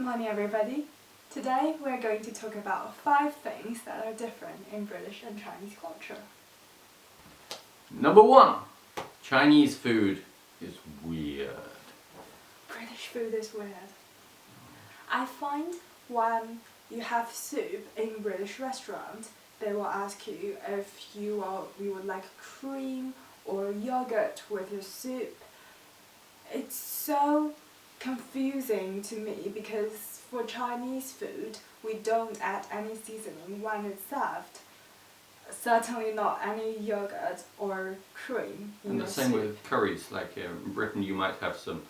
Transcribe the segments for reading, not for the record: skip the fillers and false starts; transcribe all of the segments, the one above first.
morning everybody. Today we're going to talk about 5 things that are different in British and Chinese culture. Number 1. Chinese food is weird. British food is weird. I find when you have soup in British restaurants, they will ask you if you would like cream or yogurt with your soup. It's so confusing to me because for Chinese food we don't add any seasoning when it's served. Certainly not any yogurt or cream in And your the same soup. with curries. Like in Britain you might have some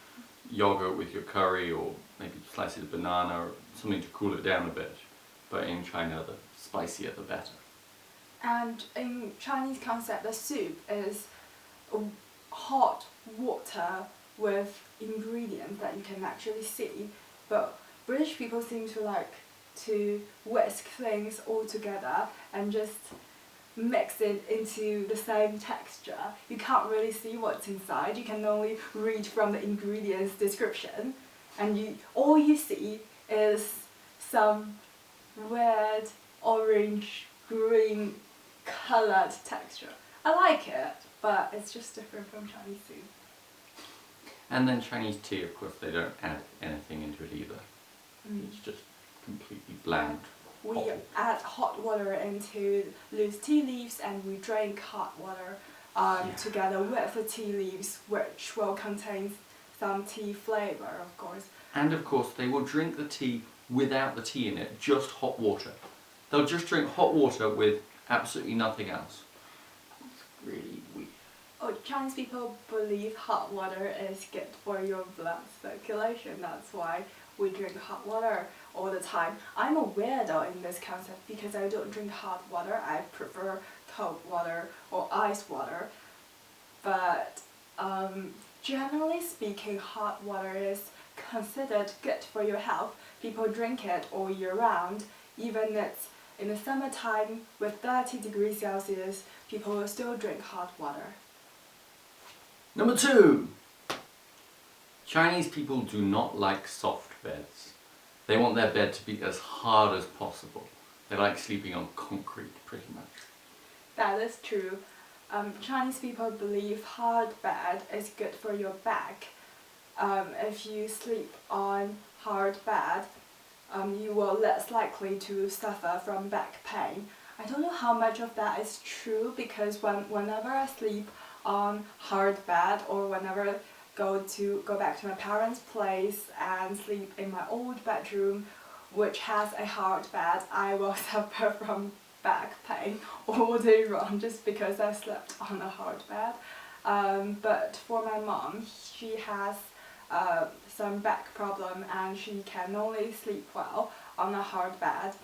yogurt with your curry, or maybe slices of banana or something to cool it down a bit. But in China, the spicier the better. And in Chinese concept, the soup is hot water with ingredients that you can actually see. But British people seem to like to whisk things all together and just mix it into the same texture. You can't really see what's inside, you can only read from the ingredients description, and all you see is some red, orange, green coloured texture. I like it, but it's just different from Chinese food. And then Chinese tea, of course, they don't add anything into it either. It's just completely bland. We add hot water into loose tea leaves and we drink hot water together with the tea leaves, which will contain some tea flavour, of course. And of course, they will drink the tea without the tea in it, just hot water. They'll just drink hot water with absolutely nothing else. It's really weird. Oh, Chinese people believe hot water is good for your blood circulation. That's why we drink hot water all the time. I'm a weirdo in this concept because I don't drink hot water. I prefer cold water or ice water. But generally speaking, hot water is considered good for your health. People drink it all year round. Even it's in the summertime with 30 degrees Celsius, people will still drink hot water. Number 2. Chinese people do not like soft beds. They want their bed to be as hard as possible. They like sleeping on concrete, pretty much. That is true. Chinese people believe hard bed is good for your back. If you sleep on hard bed, you will less likely to suffer from back pain. I don't know how much of that is true because whenever I sleep on hard bed or whenever I go back to my parents' place and sleep in my old bedroom, which has a hard bed, I will suffer from back pain all day long just because I slept on a hard bed. But for my mom, she has some back problem and she can only sleep well on a hard bed.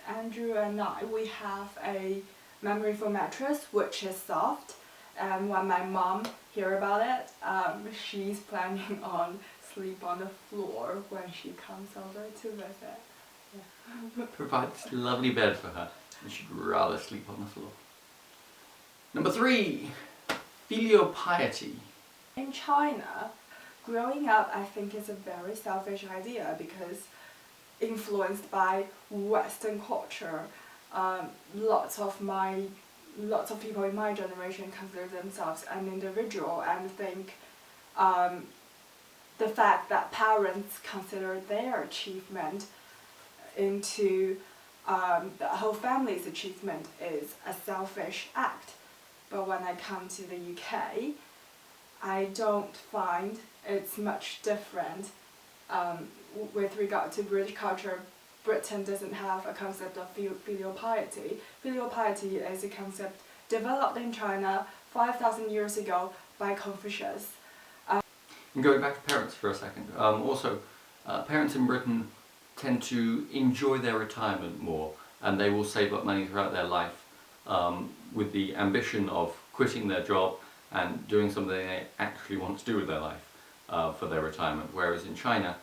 Andrew and I, we have a memory foam mattress which is soft, and when my mom hears about it, she's planning on sleep on the floor when she comes over to visit. Yeah. Provide this lovely bed for her, and she'd rather sleep on the floor. Number 3. Filial piety. In China, growing up I think is a very selfish idea because influenced by Western culture, lots of people in my generation consider themselves an individual and think the fact that parents consider their achievement into the whole family's achievement is a selfish act. But when I come to the UK, I don't find it's much different. With regard to British culture, Britain doesn't have a concept of filial piety. Filial piety is a concept developed in China 5,000 years ago by Confucius. And going back to parents for a second, parents in Britain tend to enjoy their retirement more, and they will save up money throughout their life with the ambition of quitting their job and doing something they actually want to do with their life for their retirement. Whereas in China,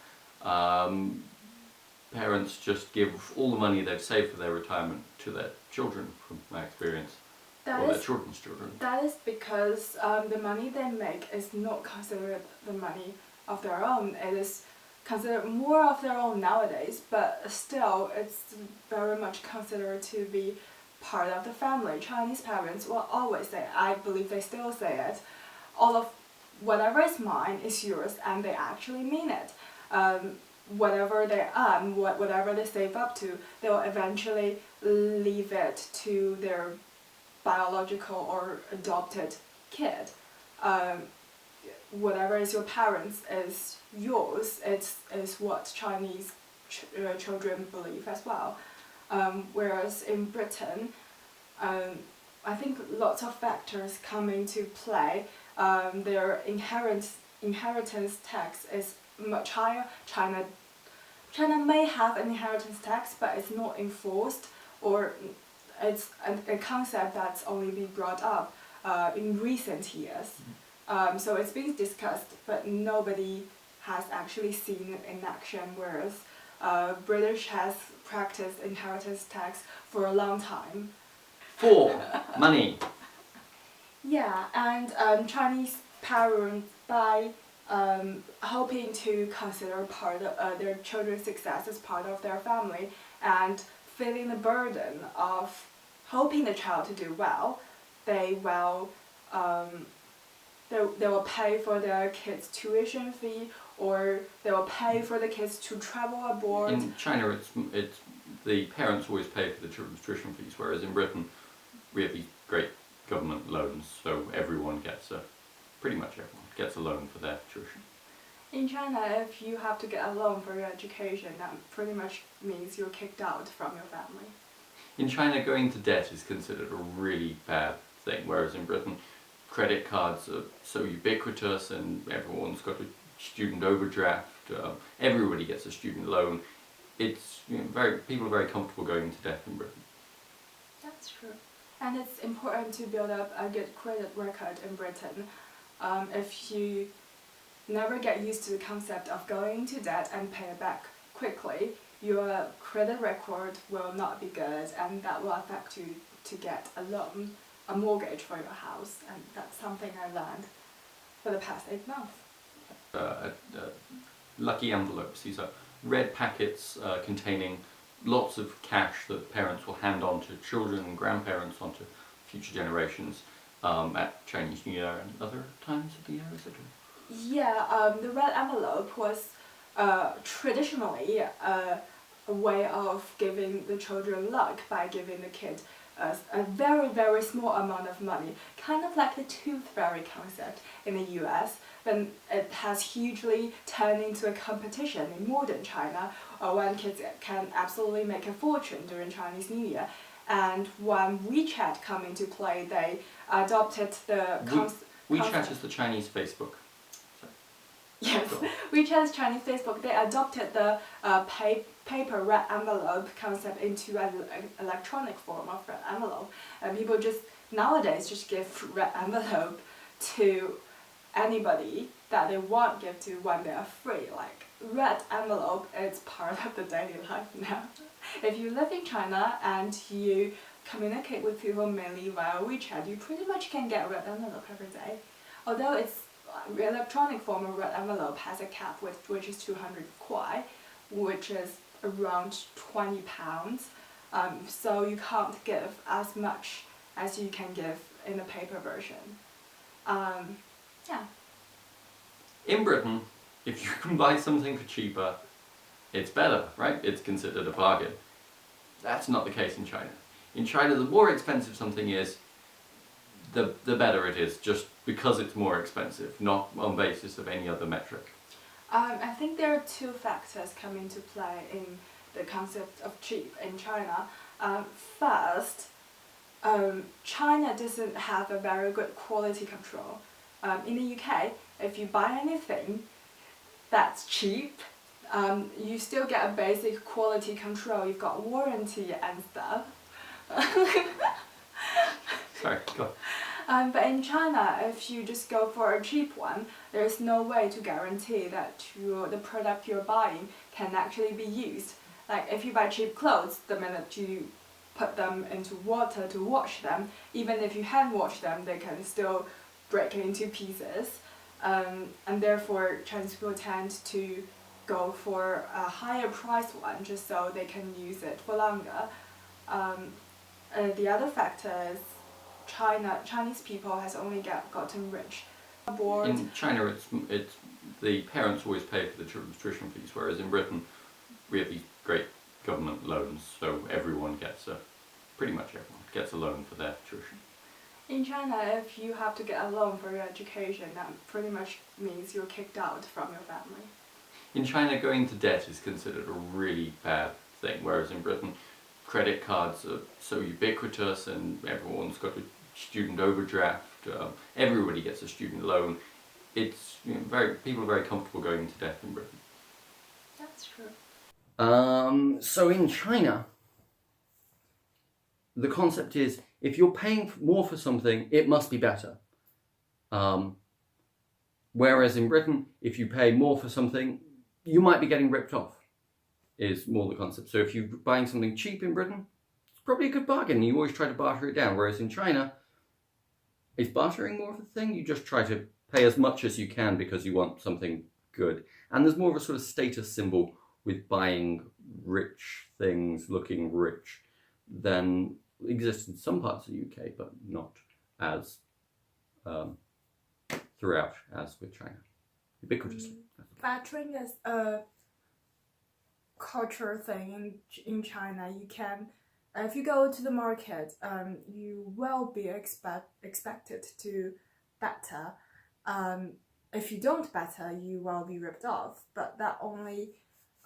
parents just give all the money they've saved for their retirement to their children, from my experience, or their children's children. That is because the money they make is not considered the money of their own. It is consider more of their own nowadays, but still it's very much considered to be part of the family. Chinese parents will always say, I believe they still say it, all of whatever is mine is yours, and they actually mean it. Whatever they earn, whatever they save up to, they will eventually leave it to their biological or adopted kid. Whatever is your parents is yours. Is what Chinese children believe as well. Whereas in Britain, I think lots of factors come into play. Their inheritance tax is much higher. China may have an inheritance tax, but it's not enforced, or it's a concept that's only been brought up in recent years. So it's being discussed, but nobody has actually seen it in action, whereas British has practiced inheritance tax for a long time. 4. Money. Yeah, and Chinese parents, by hoping to consider part of their children's success as part of their family and feeling the burden of hoping the child to do well, they will they will pay for their kids' tuition fee, or they will pay for the kids to travel abroad. In China, it's the parents always pay for the children's tuition fees, whereas in Britain, we have these great government loans, so everyone gets pretty much everyone gets a loan for their tuition. In China, if you have to get a loan for your education, that pretty much means you're kicked out from your family. In China, going into debt is considered a really bad thing, whereas in Britain, credit cards are so ubiquitous and everyone's got a student overdraft. Everybody gets a student loan. It's people are very comfortable going into debt in Britain. That's true. And it's important to build up a good credit record in Britain. If you never get used to the concept of going into debt and pay it back quickly, your credit record will not be good, and that will affect you to get a loan, a mortgage for your house, and that's something I learned for the past 8 months. Lucky envelopes. These are red packets containing lots of cash that parents will hand on to children and grandparents, onto future generations at Chinese New Year and other times of the year, is it? Yeah, the red envelope was traditionally a way of giving the children luck by giving the kid a very, very small amount of money, kind of like the tooth fairy concept in the US. Then it has hugely turned into a competition in modern China, when kids can absolutely make a fortune during Chinese New Year. And when WeChat come into play, they adopted the WeChat is the Chinese Facebook. Yes, WeChat is Chinese Facebook. They adopted the paper red envelope concept into an electronic form of red envelope. And people just nowadays just give red envelope to anybody that they want give to when they are free. Like red envelope is part of the daily life now. If you live in China and you communicate with people mainly via WeChat, you pretty much can get red envelope every day. Although it's electronic form of red envelope has a cap which is 200 kuai, which is around 20 pounds. So you can't give as much as you can give in the paper version. Yeah. In Britain, if you can buy something for cheaper, it's better, right? It's considered a bargain. That's not the case in China. In China, the more expensive something is, the better it is, just because it's more expensive, not on basis of any other metric. I think there are 2 factors come into play in the concept of cheap in China. First, China doesn't have a very good quality control. In the UK, if you buy anything that's cheap, you still get a basic quality control. You've got warranty and stuff. Sorry, go on. But in China, if you just go for a cheap one, there's no way to guarantee that the product you're buying can actually be used. Like if you buy cheap clothes, the minute you put them into water to wash them, even if you hand wash them, they can still break into pieces. And therefore, Chinese people tend to go for a higher price one just so they can use it for longer. The other factor is Chinese people has only gotten rich. In China, it's the parents always pay for the children's tuition fees, whereas in Britain, we have these great government loans, so pretty much everyone gets a loan for their tuition. In China, if you have to get a loan for your education, that pretty much means you're kicked out from your family. In China, going into debt is considered a really bad thing, whereas in Britain, credit cards are so ubiquitous and everyone's got a student overdraft. Everybody gets a student loan. It's people are very comfortable going into debt in Britain. That's true. So in China, the concept is if you're paying more for something, it must be better. Whereas in Britain, if you pay more for something, you might be getting ripped off, is more the concept. So if you're buying something cheap in Britain, it's probably a good bargain. You always try to barter it down. Whereas in China, is bartering more of a thing? You just try to pay as much as you can because you want something good. And there's more of a sort of status symbol with buying rich things, looking rich, than exists in some parts of the UK, but not as throughout as with China, ubiquitously. Bartering is a cultural thing in China. You can, if you go to the market, you will be expected to barter. If you don't barter, you will be ripped off. But that only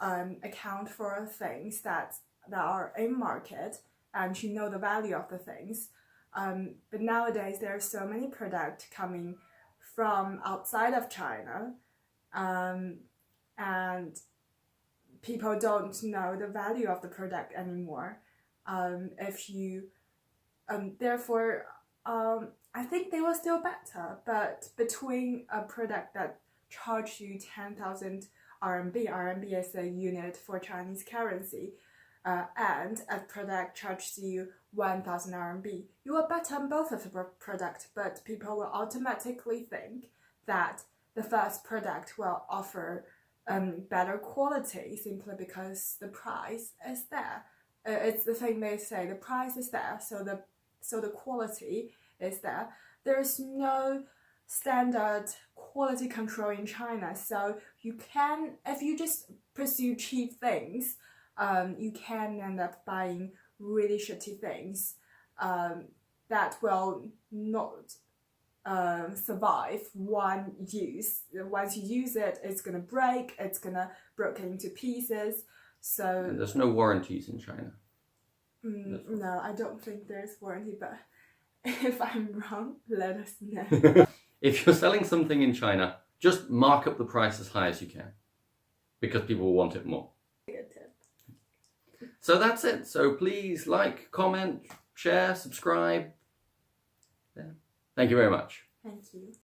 account for things that are in market, and you know the value of the things. But nowadays there are so many products coming from outside of China, and people don't know the value of the product anymore. Therefore, I think they will still better. But between a product that charges you 10,000 RMB is a unit for Chinese currency, and a product charges you 1,000 RMB, you will bet on both of the product, but people will automatically think that the first product will offer better quality simply because the price is there. It's the thing they say, the price is there, so the quality is there. There's no standard quality control in China, so you can, if you just pursue cheap things, you can end up buying really shitty things that will not survive one use. Once you use it, it's gonna break, it's gonna break into pieces. So And there's no warranties in China. No, I don't think there's warranty, but if I'm wrong, let us know. If you're selling something in China, just mark up the price as high as you can, because people will want it more. Good tip. So that's it. So please like, comment, share, subscribe. Yeah. Thank you very much. Thank you.